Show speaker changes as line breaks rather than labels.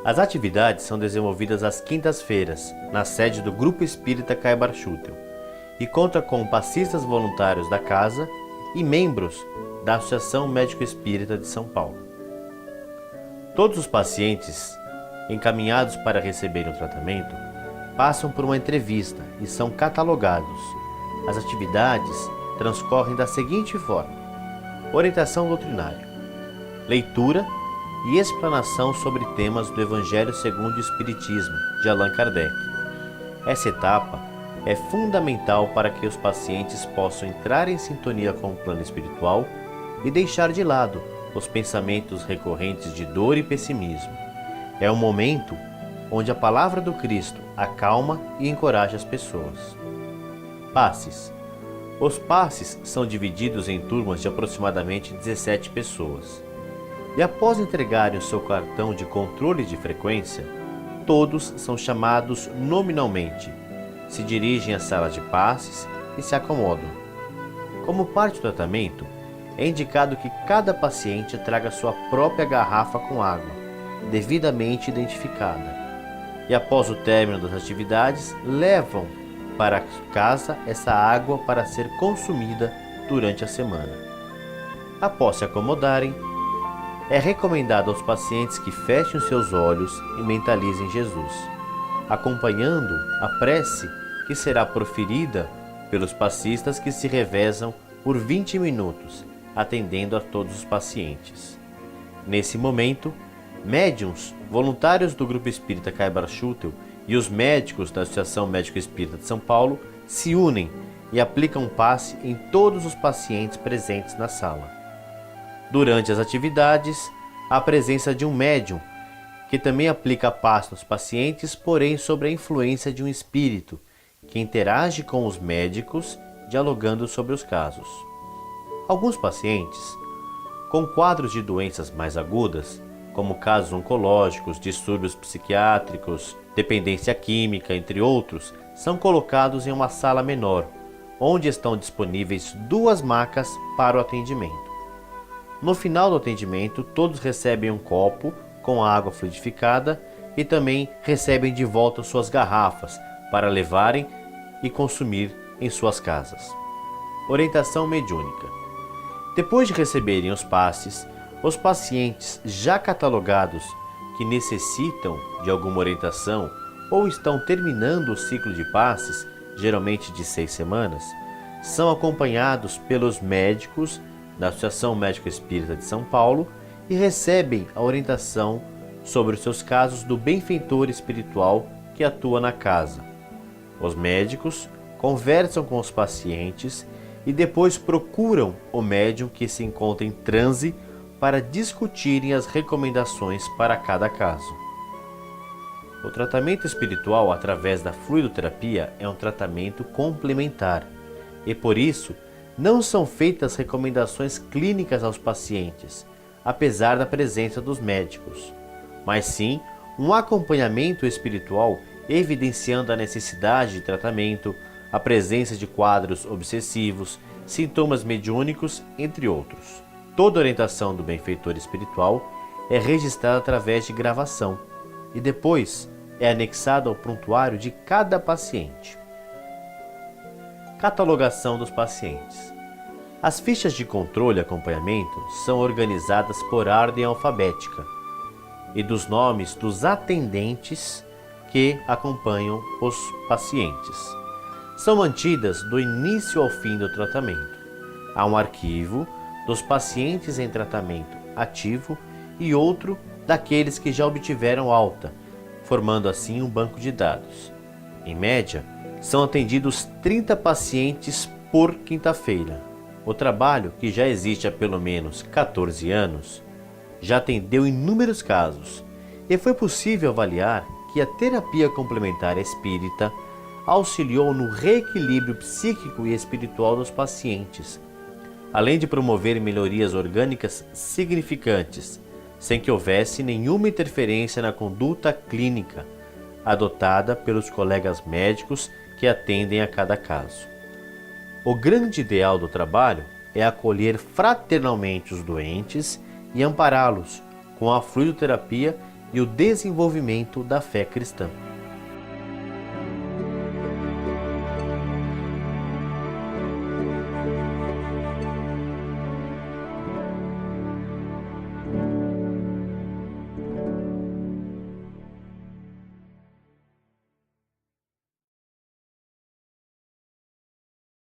As atividades são desenvolvidas às quintas-feiras, na sede do Grupo Espírita Caibar Schutel, e conta com passistas voluntários da casa e membros da Associação Médico Espírita de São Paulo. Todos os pacientes encaminhados para receberem o tratamento passam por uma entrevista e são catalogados. As atividades transcorrem da seguinte forma: orientação doutrinária, leitura e explanação sobre temas do Evangelho segundo o Espiritismo, de Allan Kardec. Essa etapa é fundamental para que os pacientes possam entrar em sintonia com o plano espiritual e deixar de lado os pensamentos recorrentes de dor e pessimismo. É um momento onde a palavra do Cristo acalma e encoraja as pessoas. Passes. Os passes são divididos em turmas de aproximadamente 17 pessoas. E após entregarem o seu cartão de controle de frequência, todos são chamados nominalmente, se dirigem à sala de passes e se acomodam. Como parte do tratamento, é indicado que cada paciente traga sua própria garrafa com água, devidamente identificada. E após o término das atividades, levam para casa essa água para ser consumida durante a semana. Após se acomodarem, é recomendado aos pacientes que fechem os seus olhos e mentalizem Jesus, acompanhando a prece que será proferida pelos passistas que se revezam por 20 minutos, atendendo a todos os pacientes. Nesse momento, médiuns, voluntários do Grupo Espírita Caibar Schutel e os médicos da Associação Médico Espírita de São Paulo se unem e aplicam passe em todos os pacientes presentes na sala. Durante as atividades, há a presença de um médium, que também aplica passe nos pacientes, porém sob a influência de um espírito, que interage com os médicos, dialogando sobre os casos. Alguns pacientes, com quadros de doenças mais agudas, como casos oncológicos, distúrbios psiquiátricos, dependência química, entre outros, são colocados em uma sala menor, onde estão disponíveis 2 macas para o atendimento. No final do atendimento, todos recebem um copo com água fluidificada e também recebem de volta suas garrafas para levarem e consumir em suas casas. Orientação mediúnica. Depois de receberem os passes, os pacientes já catalogados que necessitam de alguma orientação ou estão terminando o ciclo de passes, geralmente de 6 semanas, são acompanhados pelos médicos da Associação Médico Espírita de São Paulo e recebem a orientação sobre os seus casos do benfeitor espiritual que atua na casa. Os médicos conversam com os pacientes e depois procuram o médium que se encontra em transe para discutirem as recomendações para cada caso. O tratamento espiritual através da fluidoterapia é um tratamento complementar e, por isso, não são feitas recomendações clínicas aos pacientes, apesar da presença dos médicos, mas sim um acompanhamento espiritual evidenciando a necessidade de tratamento, a presença de quadros obsessivos, sintomas mediúnicos, entre outros. Toda orientação do benfeitor espiritual é registrada através de gravação e depois é anexada ao prontuário de cada paciente. Catalogação dos pacientes. As fichas de controle e acompanhamento são organizadas por ordem alfabética e dos nomes dos atendentes que acompanham os pacientes. São mantidas do início ao fim do tratamento. Há um arquivo dos pacientes em tratamento ativo e outro daqueles que já obtiveram alta, formando assim um banco de dados. Em média, são atendidos 30 pacientes por quinta-feira. O trabalho, que já existe há pelo menos 14 anos, já atendeu inúmeros casos e foi possível avaliar que a terapia complementar espírita auxiliou no reequilíbrio psíquico e espiritual dos pacientes, além de promover melhorias orgânicas significantes, sem que houvesse nenhuma interferência na conduta clínica adotada pelos colegas médicos que atendem a cada caso. O grande ideal do trabalho é acolher fraternalmente os doentes e ampará-los com a fluidoterapia e o desenvolvimento da fé cristã.